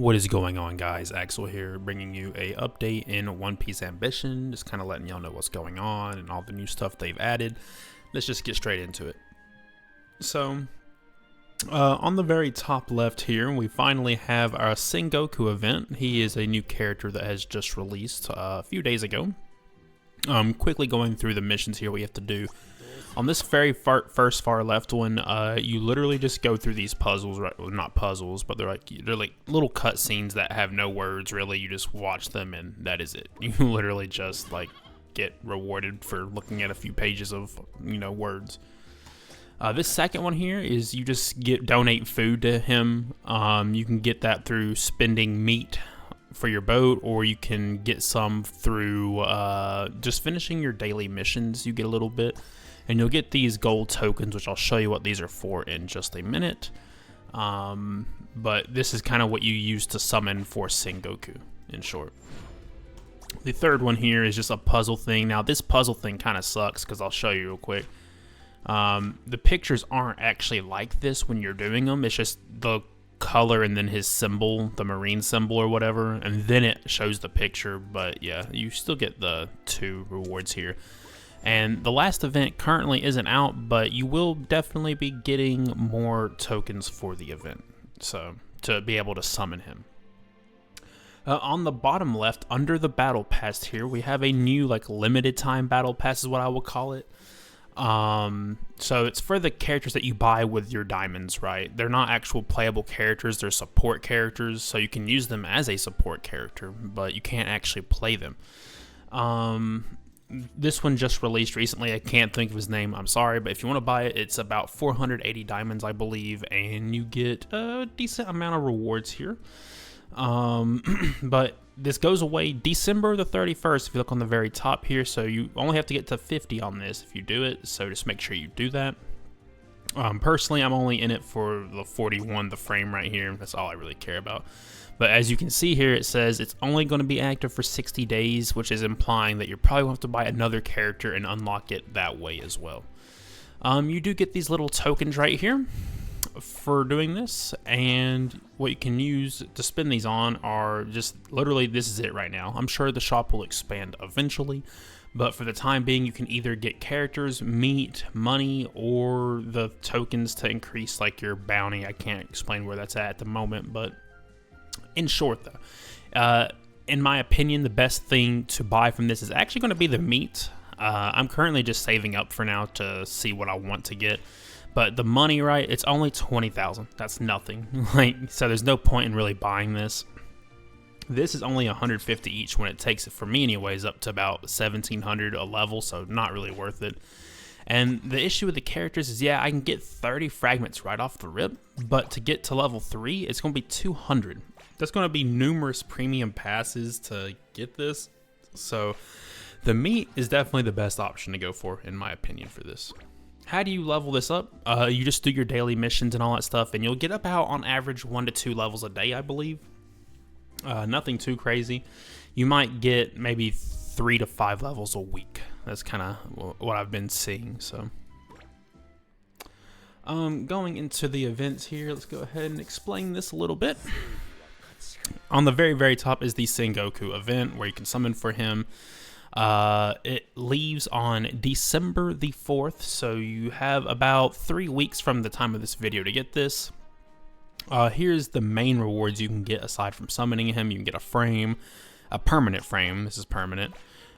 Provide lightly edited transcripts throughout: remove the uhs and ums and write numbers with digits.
What is going on, guys? Axel here, bringing you a update in One Piece Ambition, just kind of letting y'all know what's going on and all the new stuff they've added. Let's just get straight into it. So, on the very top left here, we finally have our Sengoku event. He is a new character that has just released a few days ago. Quickly going through the missions here we have to do. On this very first far left one, you literally just go through these puzzles, right? Well, not puzzles, but they're like little cutscenes that have no words really. You just watch them and that is it. You literally just like get rewarded for looking at a few pages of words. This second one here is you just donate food to him. You can get that through spending meat for your boat, or you can get some through just finishing your daily missions. You get a little bit. And you'll get these gold tokens, which I'll show you what these are for in just a minute. But this is kind of what you use to summon for Sengoku, in short. The third one here is just a puzzle thing. Now, this puzzle thing kind of sucks, because I'll show you real quick. The pictures aren't actually like this when you're doing them. It's just the color and then his symbol, the marine symbol or whatever. And then it shows the picture. But yeah, you still get the 2 rewards here. And the last event currently isn't out, but you will definitely be getting more tokens for the event, so to be able to summon him. On the bottom left, under the battle pass here, we have a new limited time battle pass is what I will call it. So it's for the characters that you buy with your diamonds, right? They're not actual playable characters, they're support characters, so you can use them as a support character, but you can't actually play them. This one just released recently. I can't think of his name. I'm sorry, but if you want to buy it, it's about 480 diamonds, I believe, and you get a decent amount of rewards here. But this goes away December the 31st if you look on the very top here, so you only have to get to 50 on this if you do it, so just make sure you do that. Personally, I'm only in it for the 41, the frame right here. That's all I really care about. But as you can see here, it says it's only going to be active for 60 days, which is implying that you're probably going to have to buy another character and unlock it that way as well. You do get these little tokens right here for doing this, and what you can use to spend these on are just literally, this is it right now. I'm sure the shop will expand eventually, but for the time being, you can either get characters, meat, money, or the tokens to increase your bounty. I can't explain where that's at the moment, but in short, though, in my opinion, the best thing to buy from this is actually going to be the meat. I'm currently just saving up for now to see what I want to get. But the money, right, it's only 20,000. That's nothing. So there's no point in really buying this. This is only 150 each when it takes it, for me anyways, up to about 1,700 a level, so not really worth it. And the issue with the characters is, yeah, I can get 30 fragments right off the rip, but to get to level 3, it's going to be 200. There's going to be numerous premium passes to get this, so the meat is definitely the best option to go for, in my opinion, for this. How do you level this up? You just do your daily missions and all that stuff, and you'll get about, on average, 1 to 2 levels a day, I believe. Nothing too crazy. You might get maybe 3 to 5 levels a week. That's kind of what I've been seeing, so. Going into the events here, let's go ahead and explain this a little bit. On the very, very top is the Sengoku event, where you can summon for him. It leaves on December the 4th, so you have about 3 weeks from the time of this video to get this. Here's the main rewards you can get aside from summoning him. You can get a frame, a permanent frame. This is permanent.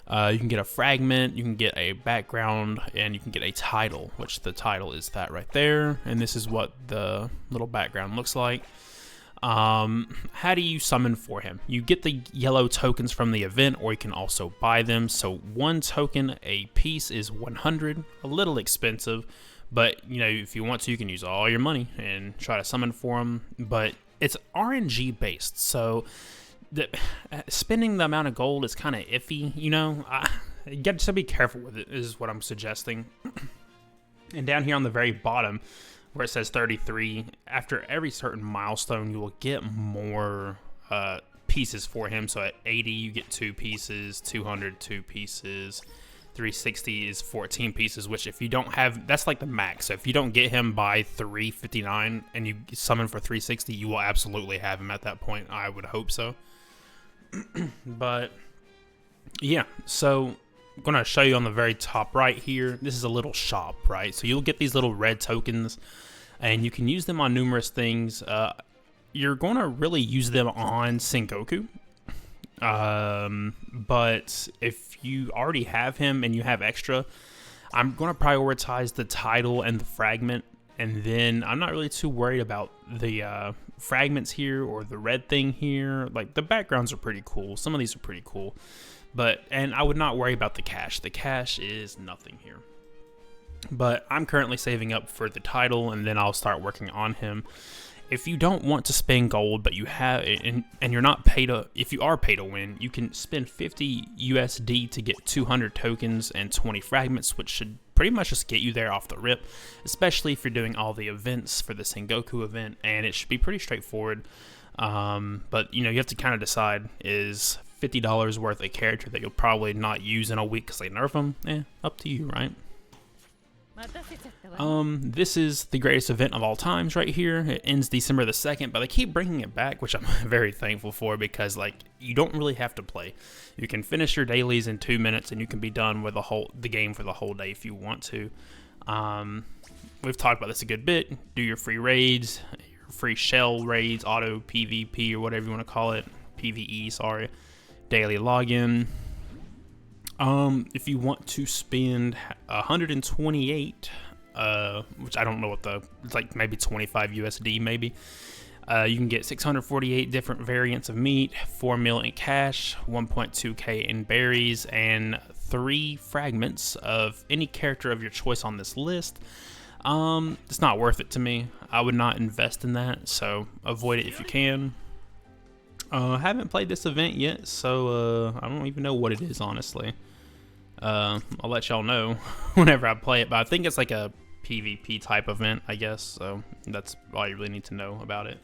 You can get a fragment, you can get a background, and you can get a title, which the title is that right there. And this is what the little background looks like. How do you summon for him? You get the yellow tokens from the event, or you can also buy them. So 1 token a piece is 100, a little expensive, but if you want to, you can use all your money and try to summon for him. But it's RNG based, so spending the amount of gold is kind of iffy. You got to be careful with it, is what I'm suggesting. And down here on the very bottom, where it says 33, after every certain milestone, you will get more pieces for him. So at 80, you get 2 pieces, 200, 2 pieces, 360 is 14 pieces, which if you don't have, that's like the max. So if you don't get him by 359 and you summon for 360, you will absolutely have him at that point. I would hope so. But yeah, so I'm going to show you on the very top right here. This is a little shop, right? So you'll get these little red tokens and you can use them on numerous things. You're going to really use them on Sengoku. But if you already have him and you have extra, I'm going to prioritize the title and the fragment. And then I'm not really too worried about the fragments here or the red thing here. Like, the backgrounds are pretty cool. Some of these are pretty cool. And I would not worry about the cash. The cash is nothing here. But I'm currently saving up for the title, and then I'll start working on him. If you don't want to spend gold, but you have, and you're not paid to, if you are paid to win, you can spend 50 USD to get 200 tokens and 20 fragments, which should pretty much just get you there off the rip, especially if you're doing all the events for the Sengoku event, and it should be pretty straightforward. But, you know, you have to kind of decide, is $50 worth a character that you'll probably not use in a week because they nerf them? Up to you, right? This is the greatest event of all times right here. It ends December the 2nd, but they keep bringing it back, which I'm very thankful for, because like, you don't really have to play. You can finish your dailies in 2 minutes and you can be done with the game for the whole day if you want to. We've talked about this a good bit. Do your free raids, your free shell raids, auto PvP or whatever you want to call it. PvE, sorry. Daily login. If you want to spend 128, which I don't know what it's like, maybe 25 USD maybe, you can get 648 different variants of meat, 4 mil in cash, 1.2k in berries, and 3 fragments of any character of your choice on this list. It's not worth it to me. I would not invest in that, so avoid it if you can. Haven't played this event yet, so I don't even know what it is, honestly. I'll let y'all know whenever I play it, but I think it's like a PvP type event, I guess, so that's all you really need to know about it.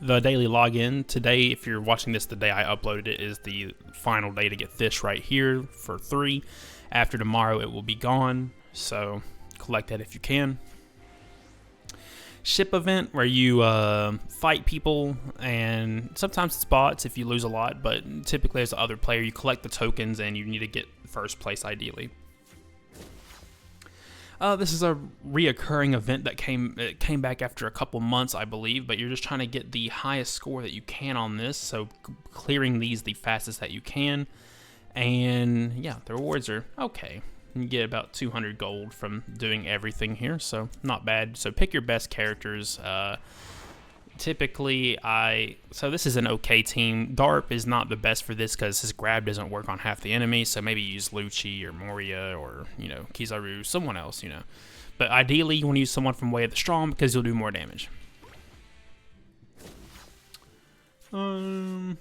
The daily login today, if you're watching this the day I uploaded it, is the final day to get this right here for 3. After tomorrow it will be gone, so collect that if you can. Ship event where you fight people, and sometimes it's bots if you lose a lot, but typically as the other player you collect the tokens and you need to get first place ideally. This is a reoccurring event that came back after a couple months, I believe, but you're just trying to get the highest score that you can on this, so clearing these the fastest that you can. And yeah, the rewards are okay. You get about 200 gold from doing everything here, so not bad. So pick your best characters. Typically, so this is an okay team. Garp is not the best for this because his grab doesn't work on half the enemy, so maybe use Lucci or Moria or, you know, Kizaru, someone else, you know. But ideally, you want to use someone from Way of the Strong because you'll do more damage. Then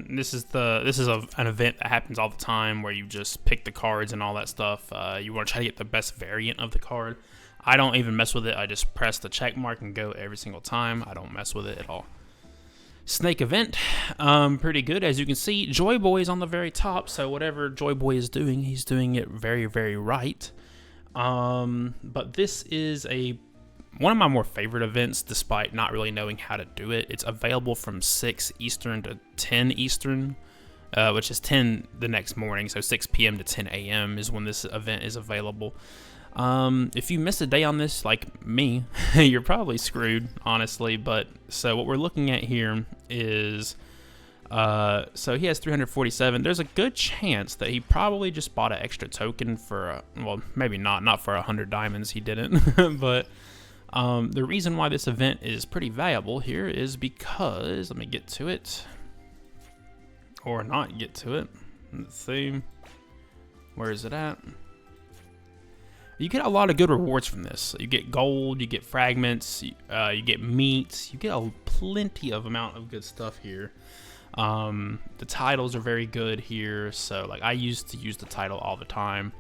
this is an event that happens all the time where you just pick the cards and all that stuff. You want to try to get the best variant of the card. I don't even mess with it. I just press the check mark and go every single time. I don't mess with it at all. Snake event, pretty good. As you can see, Joy Boy is on the very top, so whatever Joy Boy is doing, he's doing it very, very right. But this is one of my more favorite events, despite not really knowing how to do it. It's available from 6 Eastern to 10 Eastern, which is 10 the next morning, so 6 p.m. to 10 a.m. is when this event is available. If you miss a day on this, like me, you're probably screwed, honestly. But so what we're looking at here is, so he has 347. There's a good chance that he probably just bought an extra token for, well, maybe not for 100 diamonds. He didn't, but the reason why this event is pretty valuable here is because, let me get to it, or not get to it. Let's see, where is it at? You get a lot of good rewards from this. You get gold, you get fragments, you get meat, you get a plenty of amount of good stuff here. The titles are very good here, so like I used to use the title all the time.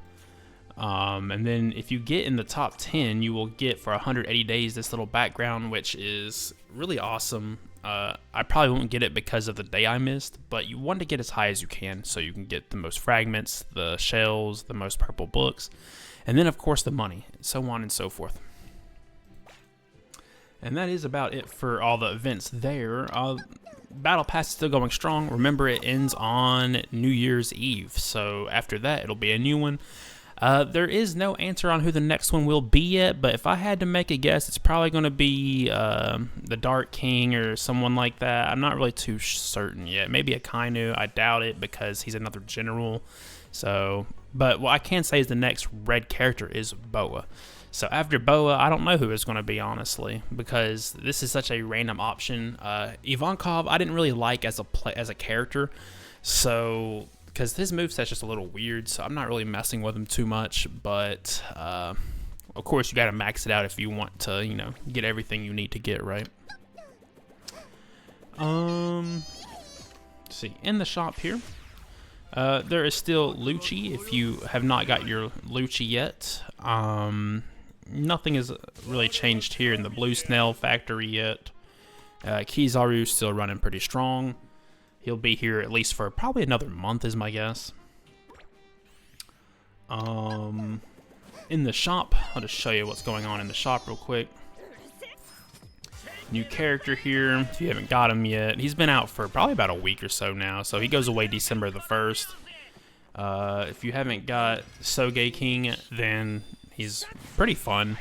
And then if you get in the top 10, you will get for 180 days this little background, which is really awesome. I probably won't get it because of the day I missed, but you want to get as high as you can so you can get the most fragments, the shells, the most purple books, and then of course the money, so on and so forth. And that is about it for all the events there. Battle Pass is still going strong. Remember, it ends on New Year's Eve, so after that it'll be a new one. There is no answer on who the next one will be yet, but if I had to make a guess, it's probably going to be the Dark King or someone like that. I'm not really too certain yet. Maybe a Kainu. I doubt it because he's another general. So, but what I can say is the next red character is Boa. So after Boa, I don't know who it's going to be, honestly, because this is such a random option. Ivankov, I didn't really like as a character, so because his moveset's just a little weird, so I'm not really messing with him too much. But of course, you got to max it out if you want to, you know, get everything you need to get, right? Let's see, in the shop here, there is still Lucci. If you have not got your Lucci yet, nothing has really changed here in the Blue Snail factory yet. Kizaru still running pretty strong. He'll be here at least for probably another month is my guess. In the shop, I'll just show you what's going on in the shop real quick. New character here, if you haven't got him yet. He's been out for probably about a week or so now, so he goes away December the 1st. If you haven't got Soge King, then he's pretty fun.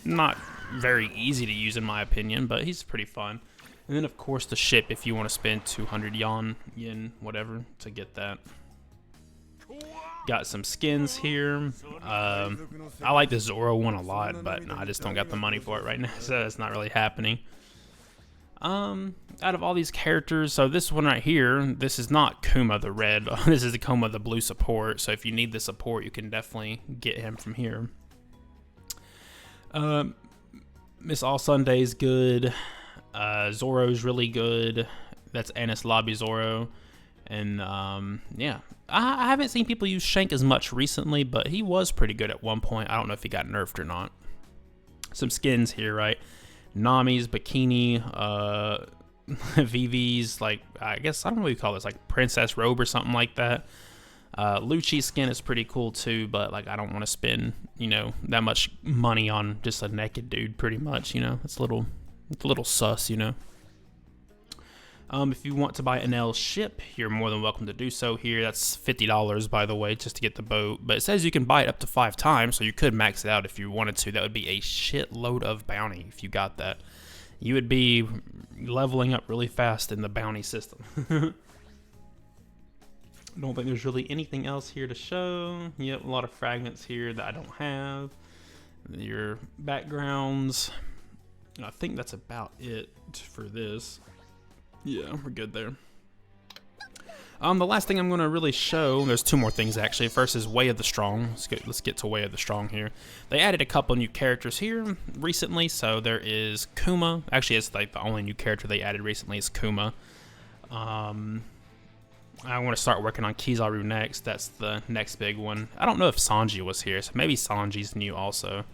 Not very easy to use in my opinion, but he's pretty fun. And then of course the ship if you want to spend 200 yen, whatever, to get that. Got some skins here. I like the Zoro one a lot, but no, I just don't got the money for it right now, so it's not really happening. Out of all these characters, so this one right here, this is not Kuma the red, this is the Kuma the blue support, so if you need the support, you can definitely get him from here. Miss All Sunday's good. Zoro's really good. That's Anis Lobby Zoro. And yeah, I haven't seen people use Shank as much recently, but he was pretty good at one point. I don't know if he got nerfed or not. Some skins here, right? Nami's bikini, Vivi's, like, I guess, I don't know what you call this, like princess robe or something like that. Lucci's skin is pretty cool too, but like I don't want to spend, you know, that much money on just a naked dude pretty much, you know. It's a little sus, you know. If you want to buy Enel's ship, you're more than welcome to do so here. That's $50, by the way, just to get the boat. But it says you can buy it up to 5 times, so you could max it out if you wanted to. That would be a shitload of bounty if you got that. You would be leveling up really fast in the bounty system. I don't think there's really anything else here to show. Yep, a lot of fragments here that I don't have. Your backgrounds. I think that's about it for this. Yeah, we're good there. The last thing I'm going to really show, there's 2 more things actually. First is Way of the Strong. Let's get to Way of the Strong here. They added a couple new characters here recently. So there is Kuma. Actually, it's like the only new character they added recently is Kuma. I want to start working on Kizaru next. That's the next big one. I don't know if Sanji was here, so maybe Sanji's new also.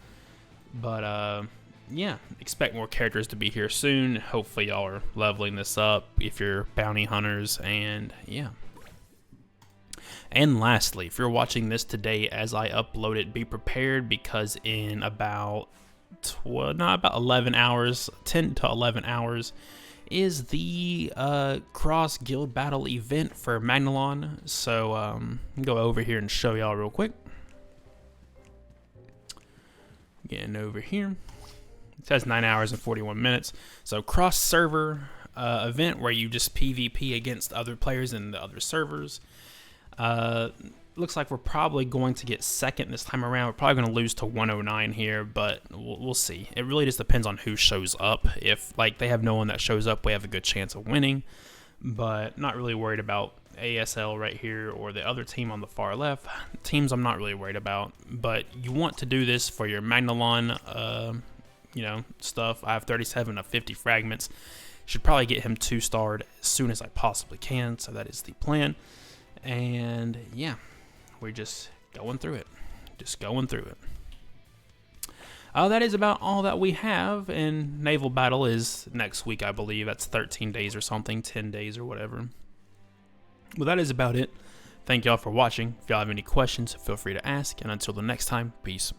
But yeah, expect more characters to be here soon. Hopefully y'all are leveling this up if you're bounty hunters, and yeah. And lastly, if you're watching this today as I upload it, be prepared because in about 11 hours, 10 to 11 hours, is the cross guild battle event for Magnalon. So go over here and show y'all real quick. Getting over here. It says 9 hours and 41 minutes. So cross server event where you just PvP against other players in the other servers. Looks like we're probably going to get second this time around. We're probably going to lose to 109 here, but we'll see. It really just depends on who shows up. If like they have no one that shows up, we have a good chance of winning. But not really worried about ASL right here or the other team on the far left. Teams I'm not really worried about. But you want to do this for your Magnalon you know, stuff. I have 37 of 50 fragments. Should probably get him 2-starred as soon as I possibly can. So that is the plan. And yeah, we're just going through it. That is about all that we have, and naval battle is next week, I believe. That's 13 days or something, 10 days or whatever. Well, that is about it. Thank y'all for watching. If y'all have any questions, feel free to ask, and until the next time, peace.